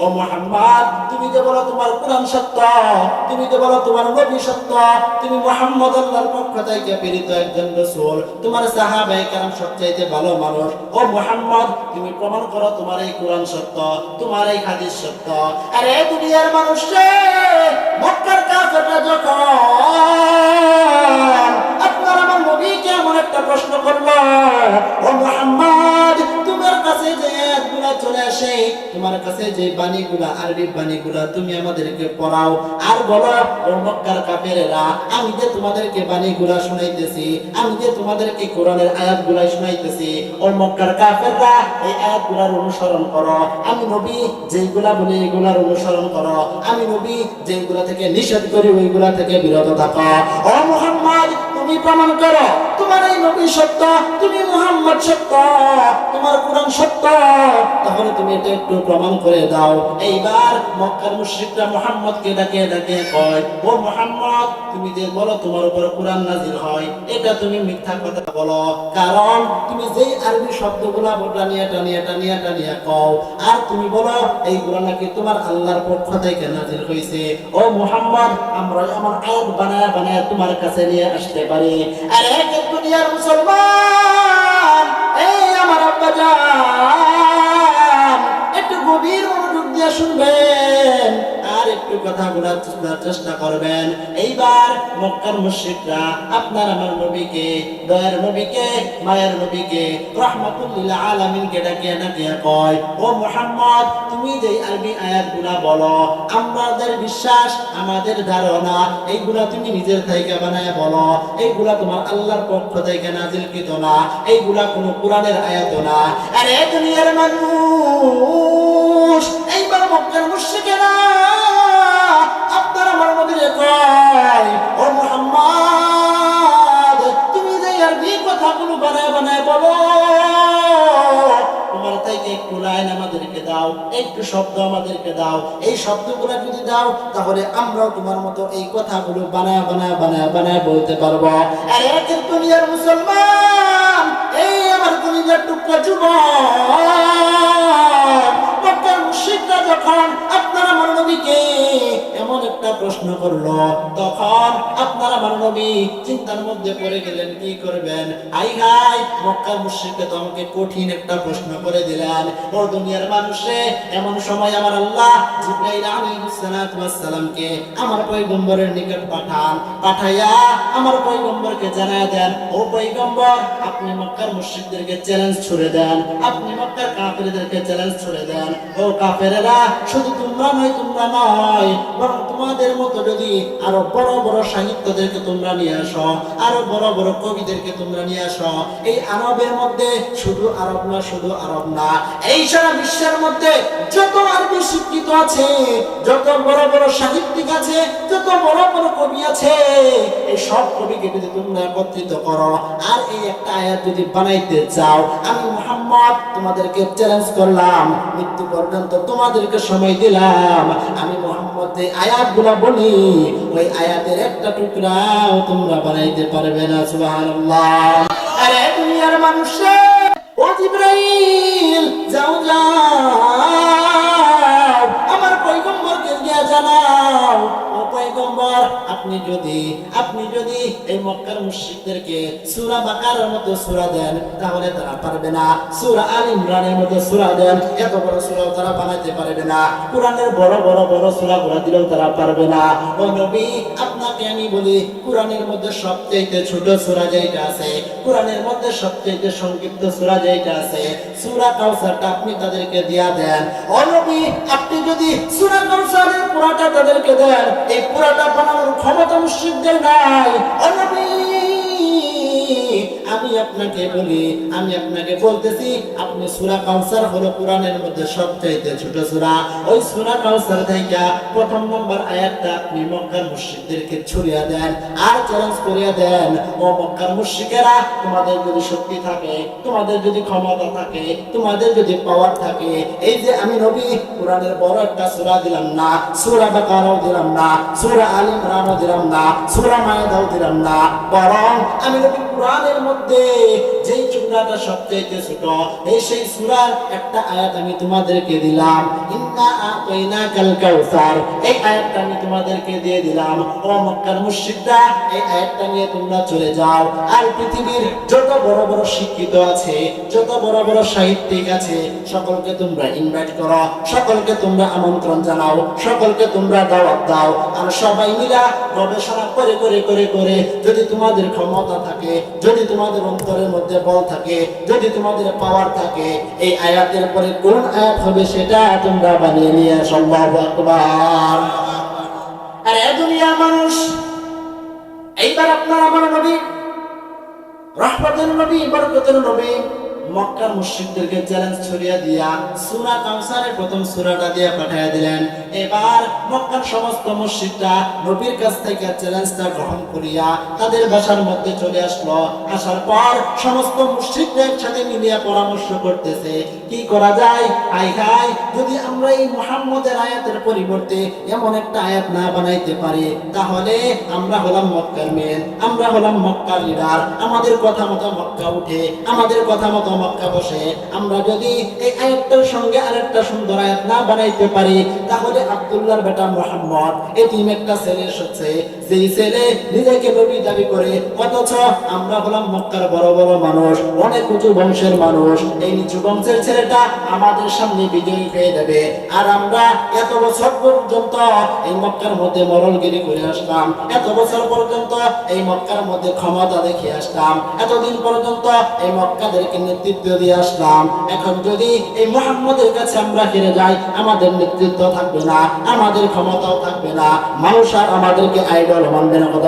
ও মুহাম্মদ তুমি যে বলো তোমার কোরআন সত্য, তুমি যে বলো তোমার নবী সত্য, তুমি মুহাম্মদ আল্লাহর পক্ষ থেকে প্রেরিত একজন রাসূল, তোমার সাহাবায়ে কেরাম সবচাইতে ভালো মানুষ। ও মুহাম্মদ তুমি প্রমাণ করো তোমার এই কোরআন সত্য, তোমার এই হাদিস সত্য। আরে দুনিয়ার মানুষ রে, মক্কার কাফেররা যখন আপনার আমার নবীকে এমন একটা প্রশ্ন করলো, ও মুহাম্মদ তোমার কাছে যে আয়াতগুলো চলে আসে, তোমার কাছে যে বাণীগুলা আরবি বাণীগুলা তুমি আমাদেরকে পড়াও আর বলো, ও মক্কার কাফেরেরা আমি যে তোমাদেরকে বাণীগুলা শুনাইতেছি, আমি যে তোমাদেরকে কোরআনের আয়াতগুলা শুনাইতেছি, ও মক্কার কাফেররা এই আয়াতগুলার অনুসরণ করো। আমি নবী যেইগুলা বলি এগুলার অনুসরণ করো, আমি নবী যেইগুলা থেকে নিষেধ করি ওইগুলা থেকে বিরত থাকো। ও মুহাম্মদ তুমি প্রমাণ করো তোমার এই নবী সত্য, তুমি মুহাম্মদ সত্য, তোমার কোরআন সত্য, তাহলে তুমি এটা একটু প্রমাণ করে দাও। এইবার মক্কার মুশরিকরা মুহাম্মদকে ডাকে ডাকে কয়, ও মুহাম্মদ তুমি যে বলো তোমার উপর কোরআন নাযিল হয়, এটা তুমি মিথ্যা কথা বলো, কারণ তুমি যেই আরবি শব্দগুলা টানিয়া কও আর তুমি বলো এইগুলা নাকি তোমার আল্লাহর পক্ষ থেকে নাযিল হইছে। ও মুহাম্মদ আমরা আমার আয়াত বানায়া বানায়া তোমার কাছে নিয়ে আসতে পারি। আর এক দুনিয়ার মুসলমান, এই আমার আব্বাজান একটু গভীর মনোযোগ দিয়ে শুনবেন আর একটু কথা বলার চেষ্টা করবেন। এইবার মক্কার মুশরিকরা আপনার আমার নবীকে, দয়ার নবীকে, মায়ের নবীকে, রাহমাতুল লিল আলামিনকে ডাকে ডাকে কয়, ও মুহাম্মদ তুমি যে আরবি আয়াতগুলা বলো আমাদের বিশ্বাস, আমাদের ধারণা এইগুলা তুমি নিজের থেকে বানায় বলো, এইগুলা তোমার আল্লাহর পক্ষ থেকে নাযিলকৃত না, এইগুলা কোনো কোরআনের আয়াত না। আরে দুনিয়ার মানুষ, এইবার মক্কার মুশরিকেরা আপনার আমার নবীরে কয়, ও মুহাম্মদ তুমি যে আরবি কথাগুলো বানায় বানায় বলো, তোমার থেকে একটু লাইন আমাদেরকে দাও, একটু শব্দ আমাদেরকে দাও, এই শব্দগুলো যদি দাও তাহলে আমরাও তোমার মতো এই কথাগুলো বানায় বানায় বানায় বানায় বলতে পারবো। আর এক দুনিয়ার মুসলমান, এই আমার কলিজার টুকরা যুবক, মক্কার মুশরিকরা যখন আপনার আমার নবীকে এমন একটা প্রশ্ন করলো, তখন আপনার আমার নবী চিন্তার মধ্যে পড়ে গেলেন কি করবেন। আই হাই, মক্কার মুশরিকরা তো আমাকে কঠিন একটা প্রশ্ন করে দিলেন। ও দুনিয়ার মানুষে, এমন সময় আমার আল্লাহ জিবরাইল আলাইহিস সালাতু ওয়াস সালামকে আমার পয়গম্বরের নিকট পাঠাইয়া আমার পয়গম্বরকে জানায় দেন, ও পয়গম্বর আপনি মক্কার মুশরিকদেরকে চ্যালেঞ্জ ছুড়ে দেন, আপনি মক্কার কাফেরদেরকে চ্যালেঞ্জ ছুড়ে দেন, ও কাফেরেরা শুধু তোমরা নয় বরং তোমাদের মতো যদি আরো বড় বড় সাহিত্যদেরকে তোমরা নিয়ে আসো, আরো বড় বড় কবিদেরকে তোমরা নিয়ে আসো, এই আরবের মধ্যে শুধু আরব না, এই সারা বিশ্বের মধ্যে যত আরবি শিক্ষিত আছে, যত বড় বড় সাহিত্যিক আছে, যত বড় বড় কবি আছে, এই সব কবিকে যদি তোমরা একত্রিত করো আর এই একটা আয়াত যদি বানাইতে চাও, আমি মুহাম্মদ তোমাদেরকে চ্যালেঞ্জ করলাম, মৃত্যু পর্যন্ত তোমাদেরকে সময় দিলাম, আমি মুহাম্মদ যে আয়াতগুলো বলি ওই আয়াতের একটা টুকরাও তোমরা বানাইতে পারবে না। সুবহানাল্লাহ। আরে দুনিয়ার মানুষ, ও জিবরাইল যাও আমার পয়গম্বরকে গিয়ে জানাও, ও পয়গম্বর আপনি যদি এই মক্কার মুশরিকদেরকে সূরা বাকারার মতো সূরা দেন তাহলে তারা পারবে না, সূরা আল ইমরানের মতো সূরা দেন এত বড় সূরা তারা বানাইতে পারবে না, কোরআনের বড় বড় বড় সূরাগুলো দিলেও তারা পারবে না। ও নবী আপনাকে আমি বলি, কোরআনের মধ্যে সবচেয়ে ছোট সূরা যেটা আছে, কোরআনের মধ্যে সবচেয়ে সংক্ষিপ্ত সূরা যেটা আছে, সূরা কাউসারটা আপনি তাদেরকে দিয়া দেন। ও নবী আপনি যদি সূরা কাউসারের পুরাটা তাদেরকে দেন, এই পুরাটা বানানোর ক্ষমতা মুশরিকদের নাই। ও নবী আমি আপনাকে বলতেছি, আপনি সূরা কাউসার হলো কোরআনের মধ্যে সবচেয়ে ছোট সূরা, ওই সূরা কাউসার থেকে প্রথম নম্বর আয়াতটা আপনি মক্কার মুশরিকদেরকে ছড়িয়ে দেন আর চ্যালেঞ্জ করিয়া দেন, ও মক্কার মুশরিকেরা তোমাদের যদি শক্তি থাকে, তোমাদের যদি ক্ষমতা থাকে, তোমাদের যদি পাওয়ার থাকে, এই যে আমি নবী কোরআনের বড় একটা সূরা দিলাম না, সূরা বাকারাও দিলাম না, সূরা আল ইমরানও দিলাম না, সূরা মায়েদাও দিলাম না, বরং আমি নবী কোরআনের মধ্যে যেই ছোট সূরাটা সবচেয়ে ছোট, এই সেই সূরার একটা আয়াত আমি তোমাদেরকে দিলাম, ইন্না আতাইনাকাল কাউসার, এই আয়াতটা আমি তোমাদেরকে দিয়ে দিলাম। ও মক্কার মুশরিকরা, এই আয়াতটা নিয়ে তোমরা চলে যাও আর পৃথিবীর যত বড় বড় শিক্ষিত আছে, যত বড় বড় সাহিত্যিক আছে, সকলকে তোমরা ইনভাইট করো, সকলকে তোমরা আমন্ত্রণ জানাও, সকলকে তোমরা দাওয়াত দাও। আর সবাই মিলা গবেষণা করে করে করে করে যদি তোমাদের ক্ষমতা থাকে, যদি তোমাদের অন্তরের মধ্যে বল থাকে, যদি তোমাদের পাওয়ার থাকে, এই আয়াতের পরে কোন আয়াত হবে সেটা তোমরা বানিয়ে নিয়ে আসো। আল্লাহু আকবার। আর এ দুনিয়ার মানুষ, এইবার আপনার আমার নবী, রহমতের নবী, বরকতের নবী মক্কার মুশরিকদেরকে চ্যালেঞ্জ ছড়িয়ে দিয়া সূরা কাউসারের প্রথম সূরাটা দিয়ে পাঠিয়ে দিলেন। এবার মক্কার সমস্ত মুশরিকরা নবীর কাছ থেকে চ্যালেঞ্জটা গ্রহণ করিয়া তাদের ভাষার মধ্যে চলে আসলো। আসার পর সমস্ত মুশরিকরা একসাথে মিলিয়ে পরামর্শ করতেছে কি করা যায়। আই হাই, যদি আমরা এই মুহাম্মদের আয়াতের পরিবর্তে এমন একটা আয়াত না বানাইতে পারি, তাহলে আমরা হলাম মক্কার মেয়ে, আমরা হলাম মক্কার লিডার, আমাদের কথা মতো মক্কা উঠে, আমাদের কথা মতো মক্কা বসে। আমরা যদি এই আয়াতটার সঙ্গে আরেকটা সুন্দর আয়াত না বানাইতে পারি, তাহলে আব্দুল্লাহর বেটা মুহাম্মদ এতিম একটা ছেলে এসেছে, যেই ছেলে নিজেকে নবী দাবি করে, অথচ আমরা হলাম মক্কার বড় বড় মানুষ, অনেক উঁচু বংশের মানুষ, এই নিচু বংশের ছেলেটা আমাদের সামনে বিজয়ী হয়ে যাবে। আর আমরা এত বছর পর্যন্ত এই মক্কার মধ্যে মরলগিরি করে আসলাম, এত বছর পর্যন্ত এই মক্কার মধ্যে ক্ষমতা দেখিয়ে আসলাম, এতদিন পর্যন্ত এই মক্কাদেরকে নেতৃত্ব দিয়ে আসলাম। এখন যদি এই মুহাম্মদের কাছে আমরা হেরে যাই, আমাদের নেতৃত্ব থাকবে না, আমাদের ক্ষমতাও থাকবে না, মানুষ আর আমাদেরকে আইডল মানবে না। কথা